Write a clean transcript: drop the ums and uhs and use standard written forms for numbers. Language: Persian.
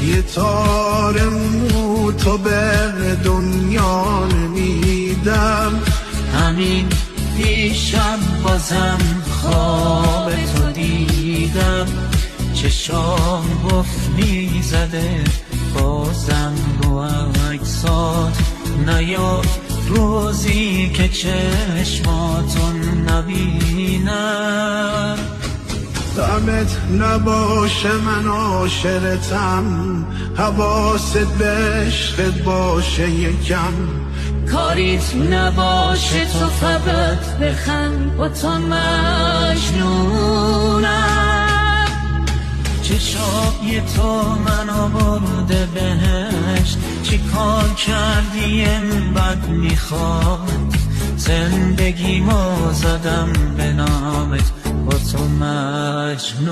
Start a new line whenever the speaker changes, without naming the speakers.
یه تار مو تو به دنیا نمیدم.
همین دیشب بازم خواب تو دیدم، چشام گفت میزده بازم رو عکسات نیاد، روزی که چشماتون نبینم.
غمت نباشه من عاشقتم، حواست به عشقت باشه یکم.
کاریت نباشه تو فقط بخند، با تو مجنونم. چشای تو منو برده بهشت، چی کار کردی بد میخواد، زندگیمو زدم به نامت، با تو مجنونم.